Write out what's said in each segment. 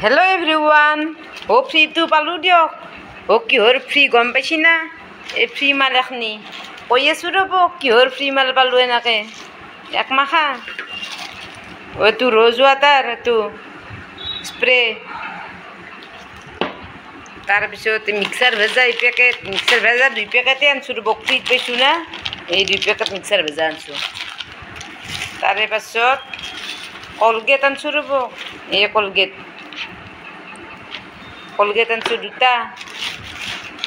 Hello everyone. Oh free to palu diok. Oh kior free gom paisi na. E free mal ekhni. Oye surobo kior free mal palu enake. Ek makha. Oh tu rose water tu spray. Tar pisot mixer bhaja I packet mixer bhaja 2 packet an surobo free paisu na. Ei 2 packet mixer bhaja ansu. Tare pasot Colgate an surobo. Ei Colgate আনছো 2টা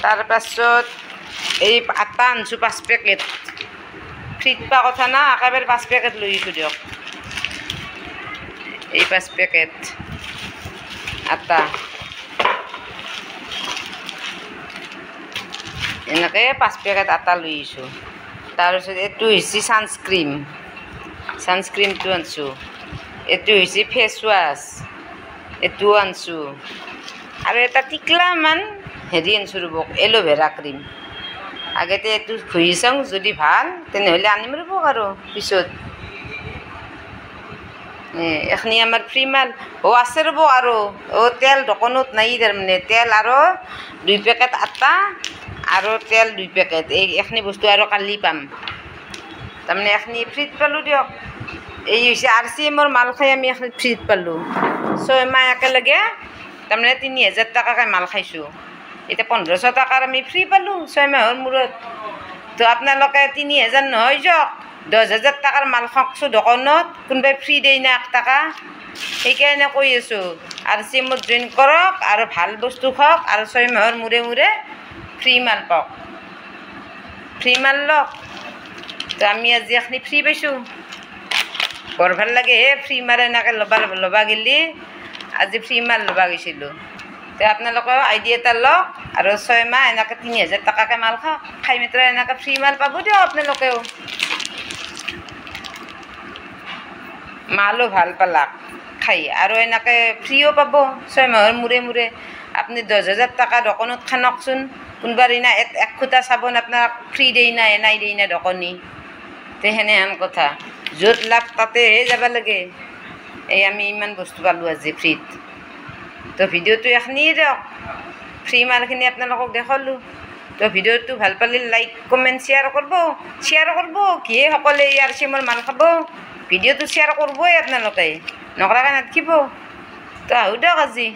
তার পাছত এই আটা আনছো 5 packet fridge পা কথা না একেবারে 5 প্যাকেট লইছো দিয়ক এই 5 প্যাকেট আটা এনেকে 5 প্যাকেট আটা লইছো তার পাছত এটু হইছি সানস্ক্রিন তো আনছো এটু হইছি ফেস ওয়াশ এটু আনছো আর এটা টিকলা মান হেৰি আনছো ৰবক এলোভেৰা ক্ৰীম আগতে এটু খুই চাও যদি ভাল তেনে হলে আনিম ৰবক আৰু পিছত এখনি আমাৰ ফ্ৰী মাল ও আছে ৰবক আৰু ও তেল দোকানত নাই তাৰ মানে তেল আৰু 2 পেকেট আটা আৰু তেল 2 পেকেট এই এখনি বস্তু আৰু কালি পাম তাৰমানে এখনি ফ্ৰীত পালো দিয়ক এই হৈছে আৰচিএমৰ মাল খাই আমি এখনি ফ্ৰীত পালো 6 মাহ একেলগে তাৰমানে 3000 টাকাকে মাল খাইছো এটা 1500 টাকাৰ আমি ফ্ৰী পালো 6 মাহৰ মূৰত তো আপোনালোকে 3000 নহয় যক 10000 টাকাৰ মাল খাকছো দোকানত কোনবাই ফ্ৰী দেই না 1 টাকা সেইকাৰণে কৈ আছো আৰচিএমত জয়েন কৰক আৰু ভাল বস্তু খাওক আৰু 6 মাহৰ মূৰে মূৰে ফ্ৰী মাল পাওক ফ্ৰী মাল লওক তো আমি আজি এখনি ফ্ৰী পাইছো বৰ ভাল লাগে হে ফ্ৰী মাৰে নাকে লবা গেলি আজি ফ্ৰী মাল লবা গৈছিলো তে আপোনালোকে আইডিয়া এটা লওক আৰু 6 মাহ এনেকে 3000 টাকাকে মাল খাই মিত্ৰ এনেকে ফ্ৰী মাল পাব দিও আপোনালোকেও মালো ভাল পালাক খাই আৰু এনেকে ফ্ৰীও পাব 6 মাহৰ মূৰে মূৰে আপুনি 10000 টাকা দোকানত খানকচোন কোনবাৰিনা এক খুটা চাবোন আপোনাক ফ্ৰী দেই না নাই দেই না দোকানী তে হেনেহান কথা য'ত লাভ তাতেহে যাব লাগে এই আমি ইমান বস্তু পালো আজি ফ্ৰীত তো ভিডিওটো এখনি দিয়ক ফ্ৰী মালখিনি আপোনালোকক দেখালো তো ভিডিওটো ভাল পালে লাইক কমেন্ট শেয়াৰ কৰিব কি সকলে ইয়াৰ চিমৰ মাল খাব ভিডিওটো শেয়াৰ কৰিবই আপোনালোকে নকৰাকে নাথাকিব তো আহো দিয়ক আজি